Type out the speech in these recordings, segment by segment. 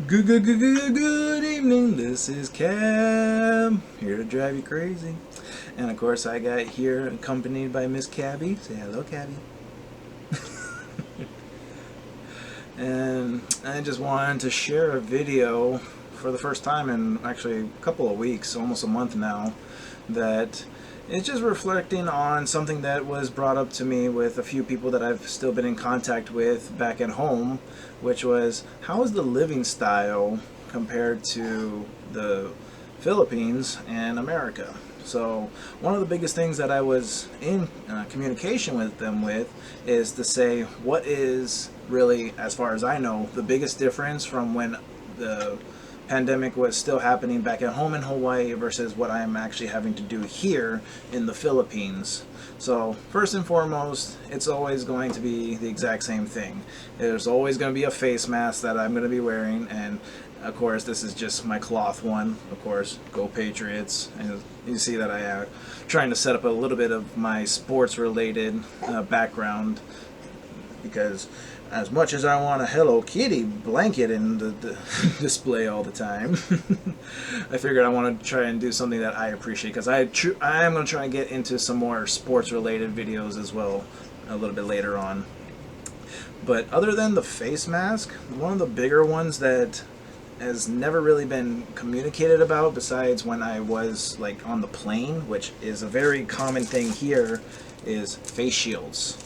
Good evening, this is Cab, here to drive you crazy. And of course I got here accompanied by Miss Cabby. Say hello, Cabby. And I just wanted to share a video for the first time in actually a couple of weeks, almost a month now, that it's just reflecting on something that was brought up to me with a few people that I've still been in contact with back at home, which was, how is the living style compared to the Philippines and America? So one of the biggest things that I was in communication with them with is to say, what is really, as far as I know, the biggest difference from when the pandemic was still happening back at home in Hawaii versus what I'm actually having to do here in the Philippines. So first and foremost, it's always going to be the exact same thing. There's always going to be a face mask that I'm going to be wearing, and of course this is just my cloth one. Of course, go Patriots. And you see that I am trying to set up a little bit of my sports related background, because as much as I want a Hello Kitty blanket in the display all the time, I figured I want to try and do something that I appreciate, because I am going to try and get into some more sports related videos as well a little bit later on. But other than the face mask, one of the bigger ones that has never really been communicated about, besides when I was like on the plane, which is a very common thing here, is face shields.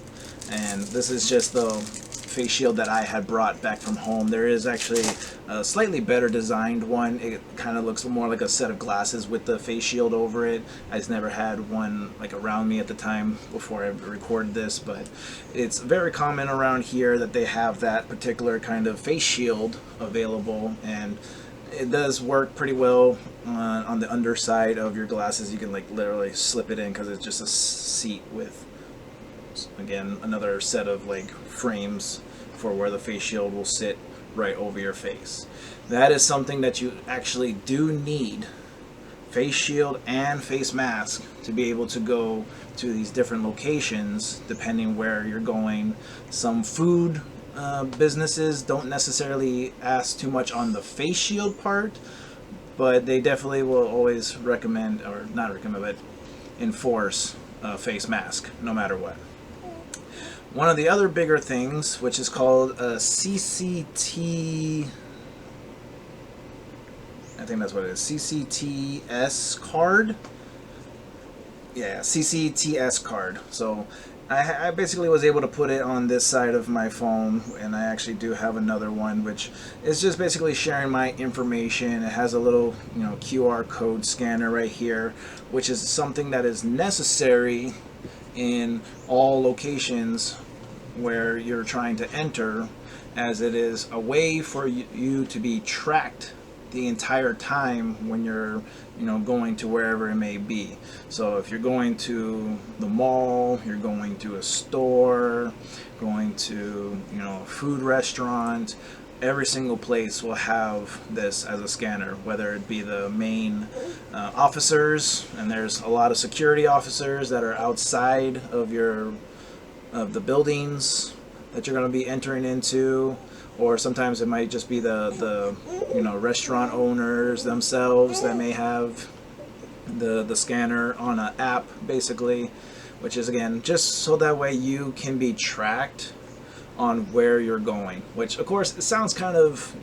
And this is just the face shield that I had brought back from home. There is actually a slightly better designed one. It kind of looks more like a set of glasses with the face shield over it. I just never had one like around me at the time before I recorded this, but it's very common around here that they have that particular kind of face shield available, and it does work pretty well on the underside of your glasses. You can like literally slip it in because it's just a seat with, again, another set of like frames for where the face shield will sit right over your face. That is something that you actually do need, face shield and face mask, to be able to go to these different locations depending where you're going. Some food businesses don't necessarily ask too much on the face shield part, but they definitely will always recommend, or not recommend, but enforce a face mask no matter what. One of the other bigger things, which is called a CCT, I think that's what it is, CCTS card. Yeah, CCTS card. So I basically was able to put it on this side of my phone, and I actually do have another one, which is just basically sharing my information. It has a little, QR code scanner right here, which is something that is necessary in all locations where you're trying to enter, as it is a way for you to be tracked the entire time when you're going to wherever it may be. So if you're going to the mall, you're going to a store, going to a food restaurant, every single place will have this as a scanner, whether it be the main officers, and there's a lot of security officers that are outside of the buildings that you're going to be entering into, or sometimes it might just be the restaurant owners themselves that may have the scanner on an app, basically, which is, again, just so that way you can be tracked on where you're going. Which, of course, it sounds kind of,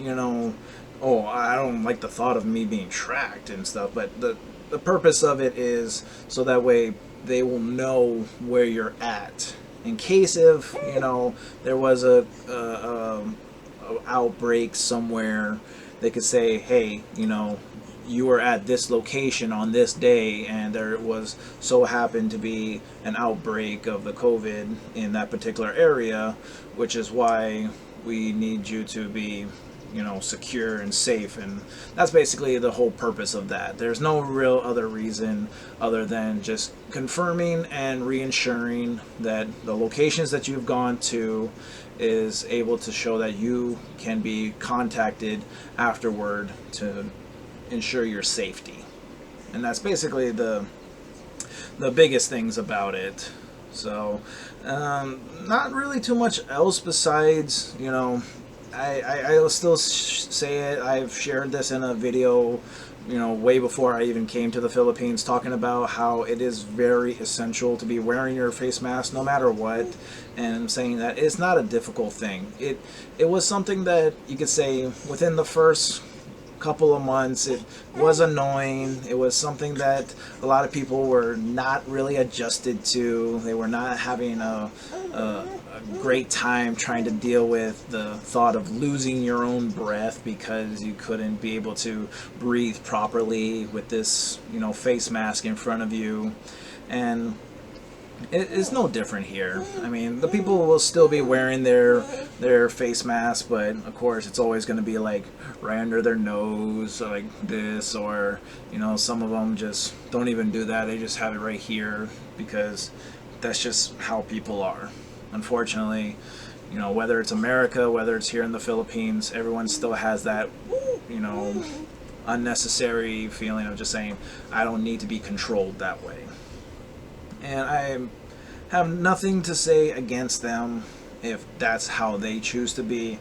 oh, I don't like the thought of me being tracked and stuff, but the purpose of it is so that way they will know where you're at, in case if there was a outbreak somewhere. They could say, hey, you were at this location on this day, and there was so happened to be an outbreak of the COVID in that particular area, which is why we need you to be secure and safe. And that's basically the whole purpose of that. There's no real other reason other than just confirming and reinsuring that the locations that you've gone to is able to show that you can be contacted afterward to ensure your safety. And that's basically the biggest things about it. So not really too much else besides I'll still say it. I've shared this in a video, way before I even came to the Philippines, talking about how it is very essential to be wearing your face mask no matter what, and saying that it's not a difficult thing. It was something that you could say within the first couple of months it was annoying. It was something that a lot of people were not really adjusted to. They were not having a great time trying to deal with the thought of losing your own breath because you couldn't be able to breathe properly with this face mask in front of you. And it's no different here. I mean, the people will still be wearing their face mask, but of course it's always going to be like right under their nose like this, or some of them just don't even do that. They just have it right here because that's just how people are. Unfortunately, whether it's America, whether it's here in the Philippines, everyone still has that unnecessary feeling of just saying, I don't need to be controlled that way. And I have nothing to say against them if that's how they choose to be.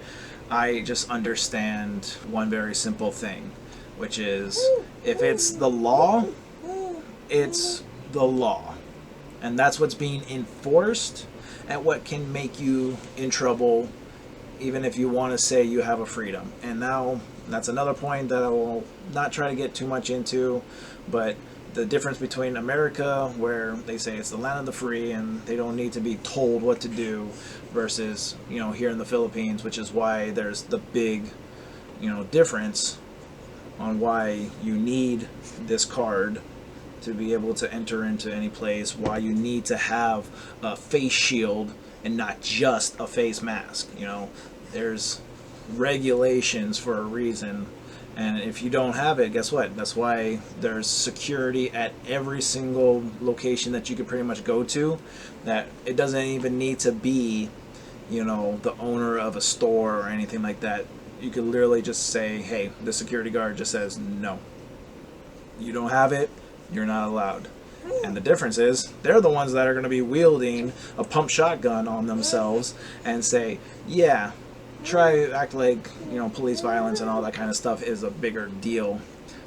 I just understand one very simple thing, which is if it's the law, it's the law. And that's what's being enforced and what can make you in trouble, even if you want to say you have a freedom. And now that's another point that I will not try to get too much into, but the difference between America, where they say it's the land of the free and they don't need to be told what to do, versus here in the Philippines, which is why there's the big difference on why you need this card to be able to enter into any place, why you need to have a face shield and not just a face mask. There's regulations for a reason. And if you don't have it, guess what? That's why there's security at every single location that you could pretty much go to. That it doesn't even need to be, the owner of a store or anything like that. You could literally just say, hey, the security guard just says, no, you don't have it, you're not allowed. And the difference is, they're the ones that are going to be wielding a pump shotgun on themselves and say, yeah, try to act like police violence and all that kind of stuff is a bigger deal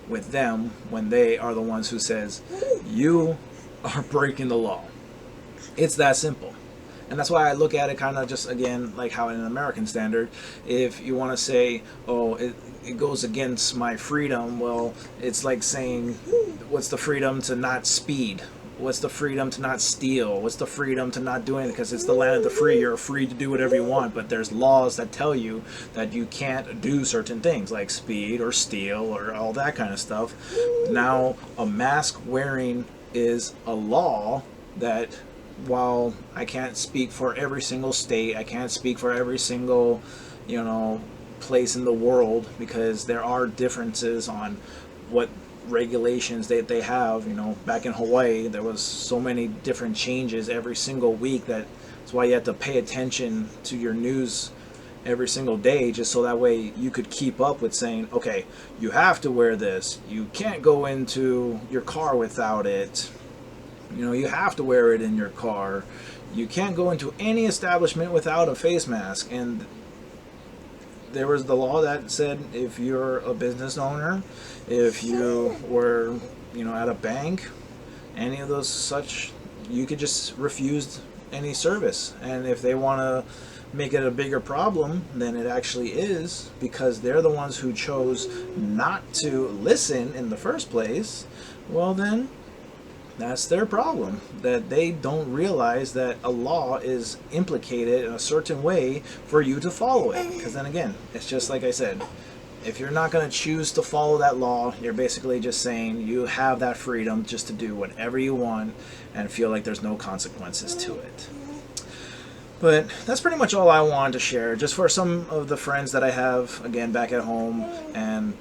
with them when they are the ones who says you are breaking the law. It's that simple. And that's why I look at it kind of just again like how in an American standard, if you want to say, oh, it goes against my freedom, well, it's like saying, what's the freedom to not speed? What's the freedom to not steal? What's the freedom to not do anything? Because it's the land of the free. You're free to do whatever you want, but there's laws that tell you that you can't do certain things like speed or steal or all that kind of stuff. Now, a mask wearing is a law that, while I can't speak for every single state, I can't speak for every single, place in the world, because there are differences on what regulations they have. Back in Hawaii there was so many different changes every single week that's why you have to pay attention to your news every single day, just so that way you could keep up with saying, okay, you have to wear this, you can't go into your car without it, you have to wear it in your car, you can't go into any establishment without a face mask. And there was the law that said if you're a business owner, if you were, at a bank, any of those such, you could just refuse any service. And if they want to make it a bigger problem than it actually is, because they're the ones who chose not to listen in the first place, well then, that's their problem, that they don't realize that a law is implicated in a certain way for you to follow it. Because then again, it's just like I said, if you're not going to choose to follow that law, you're basically just saying you have that freedom just to do whatever you want and feel like there's no consequences to it. But that's pretty much all I wanted to share, just for some of the friends that I have, again, back at home, and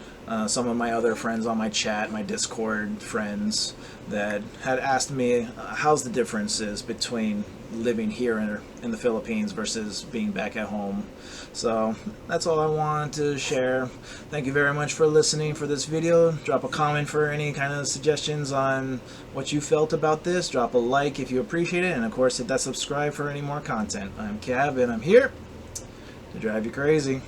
some of my other friends on my chat, my Discord friends, that had asked me how's the differences between living here in the Philippines versus being back at home. So that's all I wanted to share. Thank you very much for listening for this video. Drop a comment for any kind of suggestions on what you felt about this. Drop a like if you appreciate it, and of course hit that subscribe for any more content. I'm Cab, and I'm here to drive you crazy.